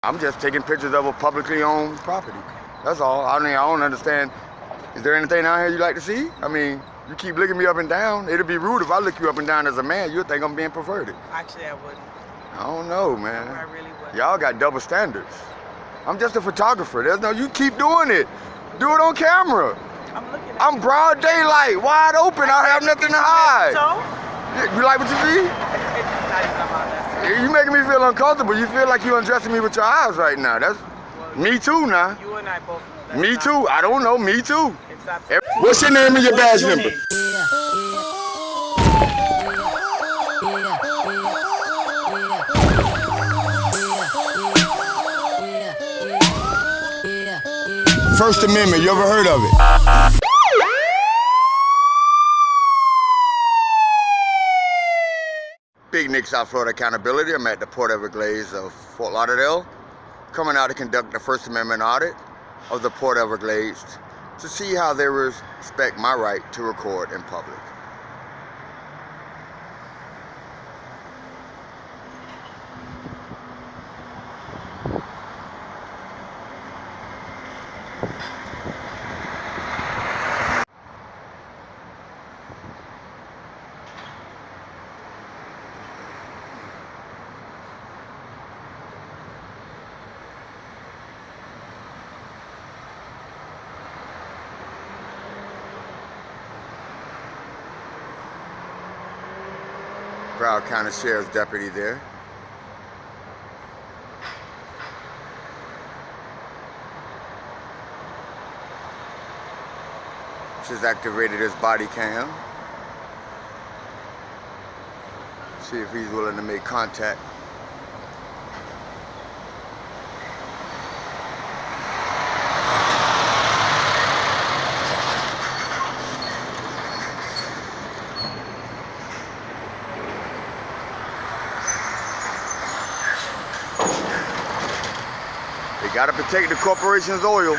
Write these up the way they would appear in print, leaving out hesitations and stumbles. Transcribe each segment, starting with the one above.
I'm just taking pictures of a publicly owned property. That's all. I mean, I don't understand. Is there anything out here you like to see? I mean, you keep looking me up and down. It'd be rude if I look you up and down as a man. You'd think I'm being perverted. Actually, I wouldn't. I don't know, man. I really wouldn't. Y'all got double standards. I'm just a photographer. There's no, you keep doing it. Do it on camera. I'm looking at I'm broad daylight, wide open. I have nothing to hide. So? You like what you see? It's not even about that. So. You making me feel uncomfortable. You feel like you undressing me with your eyes right now. That's me too now. You and I both know that. Me too. I don't know. Me too. It's absolutely. What's your name and your badge number? First Amendment, you ever heard of it? Big Nick, South Florida Accountability. I'm at the Port Everglades of Fort Lauderdale, coming out to conduct the First Amendment audit of the Port Everglades to see how they respect my right to record in public. Broward County Sheriff's deputy there. She's activated his body cam. See if he's willing to make contact. They gotta protect the corporation's oil.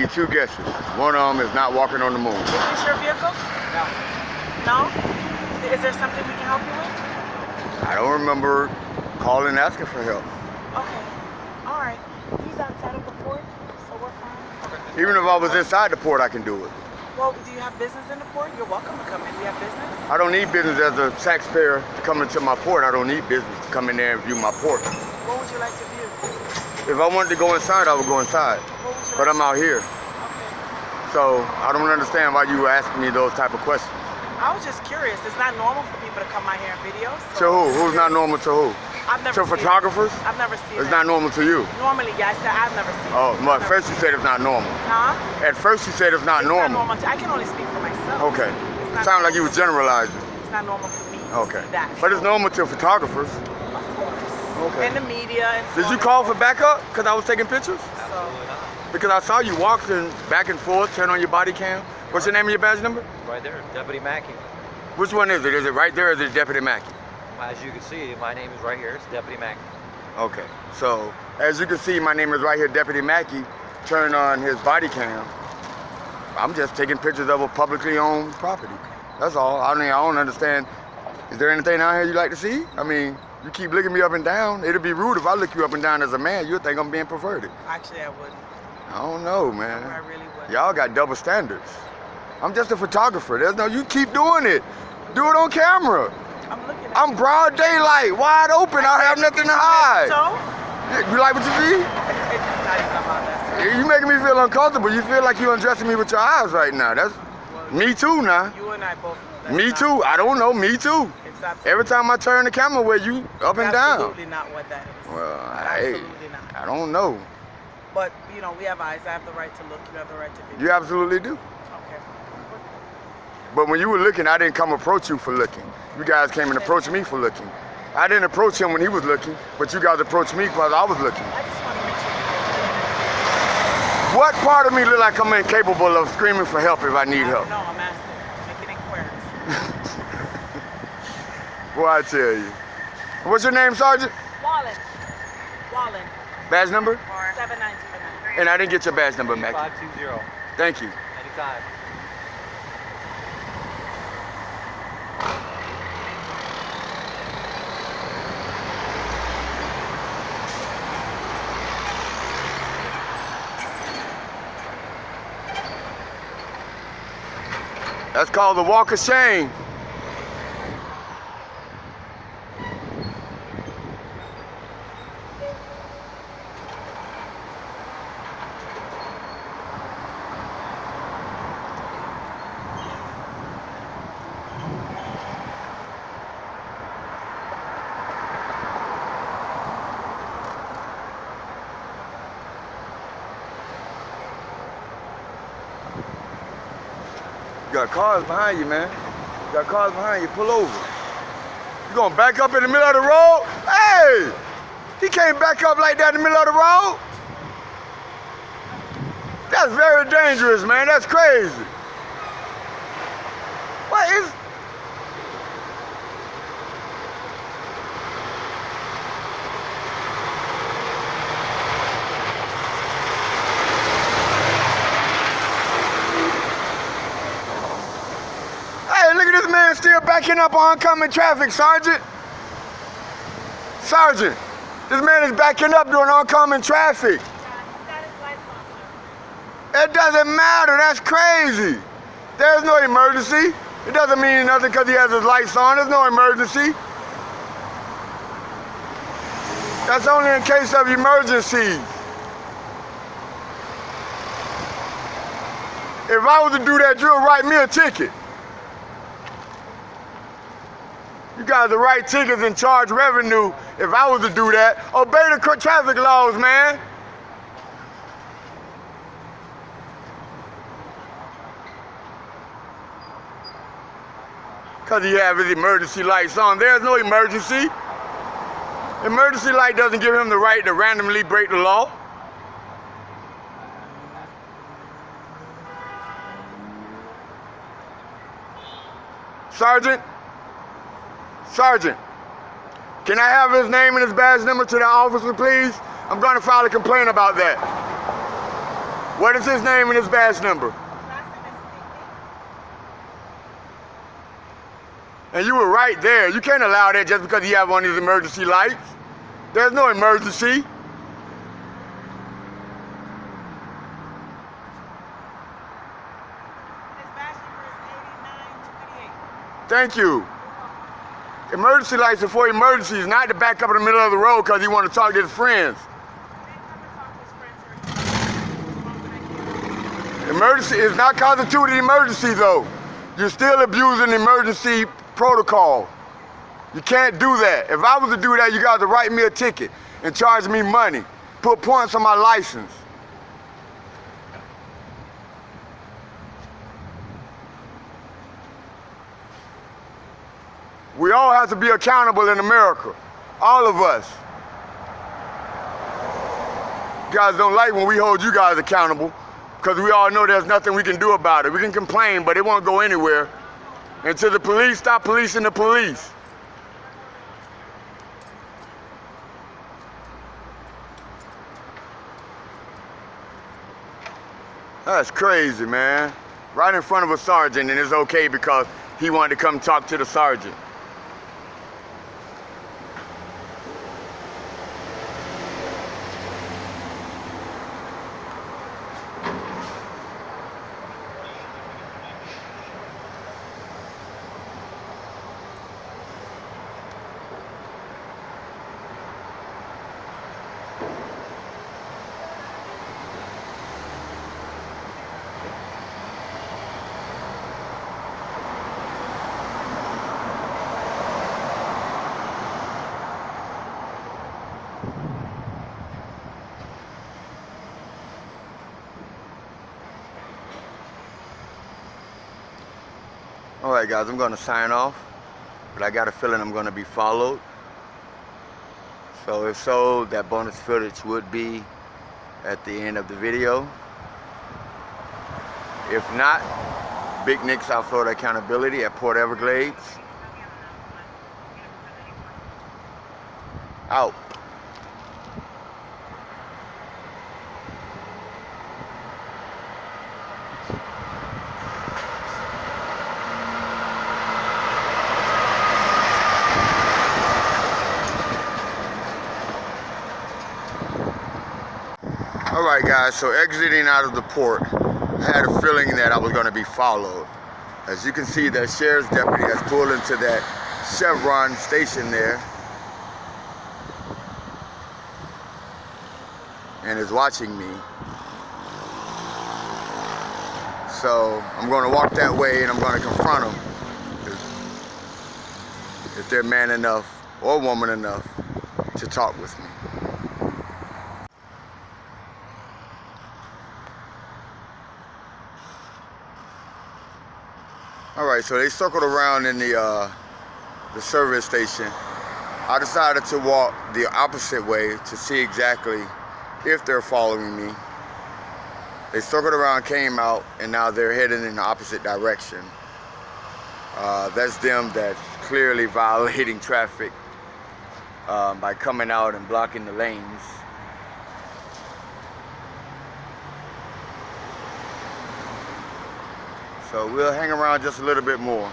need two guesses. One of them is not walking on the moon. Is this your vehicle? No. No? Is there something we can help you with? I don't remember calling asking for help. Okay. All right. He's outside of the port, so we're fine. Even if I was inside the port, I can do it. Well, do you have business in the port? You're welcome to come in. Do you have business? I don't need business as a taxpayer to come into my port. I don't need business to come in there and view my port. What would you like to view? If I wanted to go inside, I would go inside. What would you But like I'm out here. Okay. So I don't understand why you asking me those type of questions. I was just curious. It's not normal for people to come out here in videos. To who? Who's not normal to who? I've never To seen photographers? It. I've never seen It's it. not normal to you. Normally, yeah, I said I've never seen Oh, it. well, at first you said it's not normal. Huh? At first you said it's not It's normal. Not normal. I can only speak for myself. Okay. It's It not sounded like you normal were generalizing. It's not normal for me to Okay. see that. But it's normal to photographers. Of course. Okay. And the media and so Did you on. call for backup? Because I was taking pictures? So, Because I saw you walking back and forth, turn on your body cam. What's your name and your badge number? Right there, Deputy Mackey. Which one is it? Is it right there or is it Deputy Mackey? As you can see, my name is right here. It's Deputy Mackey. Okay. So, as you can see, my name is right here, Deputy Mackey. Turn on his body cam. I'm just taking pictures of a publicly owned property. That's all. I mean, I don't understand. Is there anything out here you like to see? I mean, you keep looking me up and down. It'd be rude if I look you up and down as a man. You'd think I'm being perverted. actually, I wouldn't. I don't know, I man. really wouldn't. Y'all got double standards. I'm just a photographer. There's no, you keep doing it. Do it on camera. I'm looking at I'm broad daylight, wide open. I have nothing to hide. So, You like what you see? it's not even about that. You making me feel uncomfortable. You feel like you're undressing me with your eyes right now. That's me too now. You and I both know that's Me not- too. I don't know. Me too. It's absolutely, Every time I turn the camera where you up and down. absolutely not what that is. Well, hey, Absolutely not. I don't know. But, you know, we have eyes. I have the right to look. You have the right to be. You absolutely do. Okay. But when you were looking, I didn't come approach you for looking. You guys came and approached me for looking. I didn't approach him when he was looking, but you guys approached me because I was looking. I just want to make sure What part of me look like I'm incapable of screaming for help if I need help? No, I'm asking. Making inquiries. Well, I tell you. What's your name, Sergeant? Wallen. Wallen. Badge number? 7929. And I didn't get your badge number, Mac. 520. Thank you. Anytime. That's called the walk of shame. You got cars behind you, man. You got cars behind you. Pull over. You gonna back up in the middle of the road? Hey! He can't back up like that in the middle of the road. That's very dangerous, man. That's crazy. What is... Hey, look at this man still backing up on oncoming traffic, Sergeant. Sergeant, this man is backing up during oncoming traffic. It doesn't matter, that's crazy. There's no emergency. It doesn't mean nothing because he has his lights on. There's no emergency. That's only in case of emergencies. If I was to do that, you'll write me a ticket. You guys will write tickets and charge revenue if I was to do that. Obey the traffic laws, man. Because he have his emergency lights on. There's no emergency. Emergency light doesn't give him the right to randomly break the law. Sergeant? Sergeant, can I have his name and his badge number to the officer, please? I'm going to file a complaint about that. What is his name and his badge number? And you were right there. You can't allow that just because he have one of these emergency lights. There's no emergency. His badge number is 8928. Thank you. Emergency lights are for emergencies, not to back up in the middle of the road because he want to talk to his friends. Emergency is not constituted emergency though. You're still abusing emergency protocol. You can't do that. If I was to do that, you got to write me a ticket and charge me money. Put points on my license. We all have to be accountable in America. All of us. You guys don't like when we hold you guys accountable because we all know there's nothing we can do about it. We can complain, but it won't go anywhere until the police stop policing the police. That's crazy, man. Right in front of a sergeant, and it's okay because he wanted to come talk to the sergeant. Alright guys, I'm going to sign off, but I got a feeling I'm going to be followed. So if so, that bonus footage would be at the end of the video. If not, Big Nick, South Florida Accountability at Port Everglades. Out. Alright guys, so exiting out of the port, I had a feeling that I was going to be followed. As you can see, that sheriff's deputy has pulled into that Chevron station there and is watching me. So I'm going to walk that way and I'm going to confront them if they're man enough or woman enough to talk with me. Alright, so they circled around in the service station. I decided to walk the opposite way to see exactly if they're following me. They circled around, came out, and now they're heading in the opposite direction. That's them that's clearly violating traffic by coming out and blocking the lanes. So we'll hang around just a little bit more.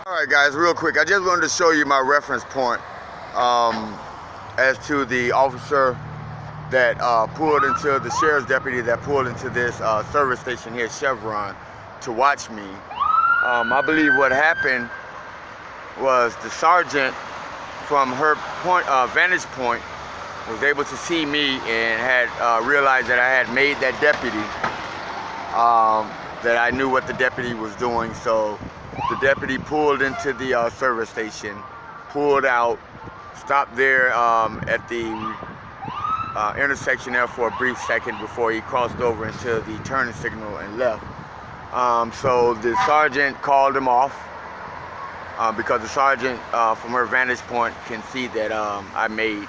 Alright guys, real quick, I just wanted to show you my reference point as to the officer that pulled into, the sheriff's deputy that pulled into this service station here, Chevron, to watch me. I believe what happened was the sergeant, from her vantage point, was able to see me and had realized that I had made that deputy. That I knew what the deputy was doing, so the deputy pulled into the service station, pulled out, stopped there at the intersection there for a brief second before he crossed over into the turning signal and left. So the sergeant called him off because the sergeant, from her vantage point, can see that I made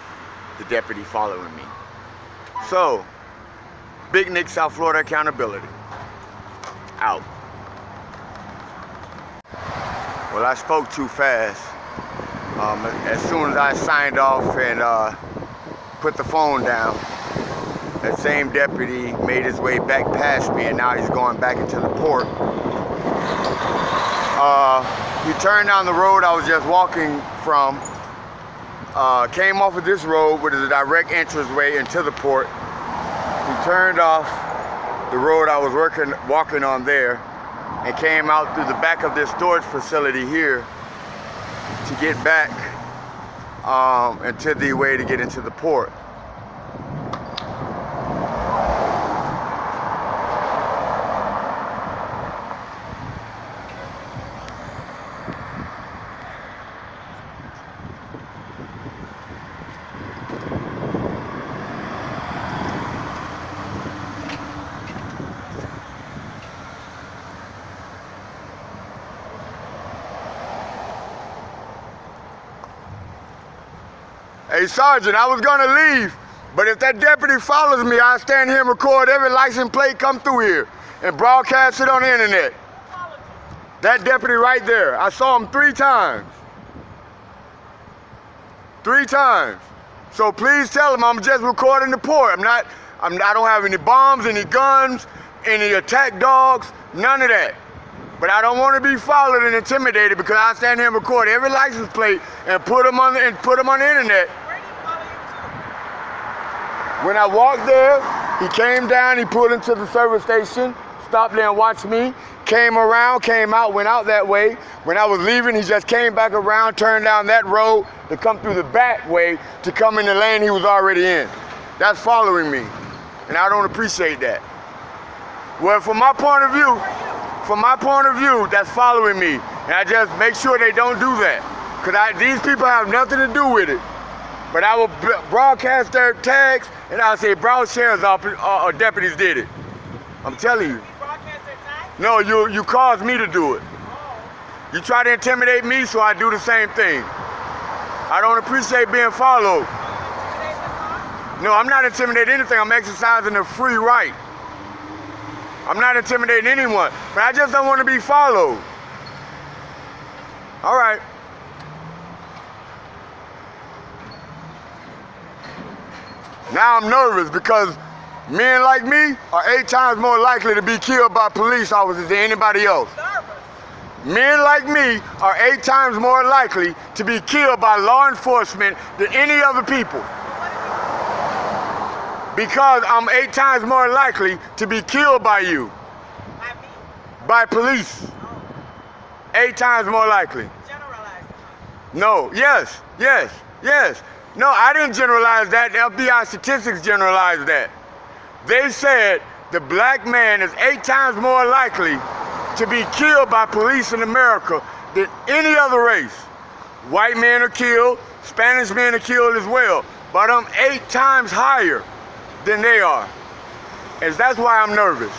the deputy following me. So, Big Nick, South Florida Accountability. Out. Well, I spoke too fast. As soon as I signed off and put the phone down, That same deputy made his way back past me, and now he's going back into the port. He turned down the road I was just walking from, came off of this road, which is a direct entranceway into the port. He turned off the road I was walking on there, and came out through the back of this storage facility here to get back into the way to get into the port. Hey, Sergeant, I was gonna leave, but if that deputy follows me, I'll stand here and record every license plate come through here and broadcast it on the internet. That deputy right there, I saw him 3 times. 3 times. So please tell him I'm just recording the port. I don't have any bombs, any guns, any attack dogs, none of that. But I don't want to be followed and intimidated because I stand here and record every license plate and put them on the internet. Where do you follow you to? When I walked there, he came down, he pulled into the service station, stopped there and watched me, came around, came out, went out that way. When I was leaving, he just came back around, turned down that road to come through the back way to come in the lane he was already in. That's following me, and I don't appreciate that. Well, from my point of view, that's following me. And I just make sure they don't do that. Because these people have nothing to do with it. But I will broadcast their tags, and I'll say, Broward Sheriff's Office or deputies did it. I'm telling you. You broadcast their tags? No, you caused me to do it. Oh. You try to intimidate me, so I do the same thing. I don't appreciate being followed. No, I'm not intimidating anything. I'm exercising a free right. I'm not intimidating anyone, but I just don't want to be followed. All right. Now I'm nervous because men like me are 8 times more likely to be killed by police officers than anybody else. Men like me are 8 times more likely to be killed by law enforcement than any other people. Because I'm 8 times more likely to be killed by you. By me? By police. Oh. 8 times more likely. Generalize. No, yes. No, I didn't generalize that. The FBI statistics generalized that. They said the black man is 8 times more likely to be killed by police in America than any other race. White men are killed, Spanish men are killed as well, but I'm 8 times higher than they are. And that's why I'm nervous.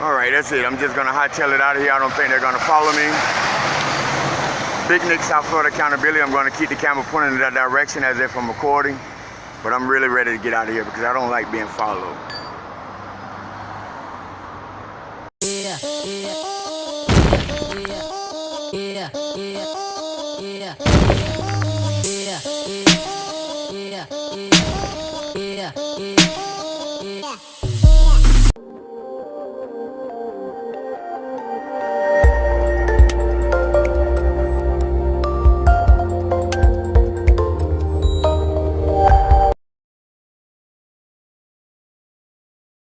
All right, that's it. I'm just gonna hightail it out of here. I don't think they're gonna follow me. Big Nick, South Florida Accountability. I'm gonna keep the camera pointing in that direction as if I'm recording, but I'm really ready to get out of here because I don't like being followed. Yeah.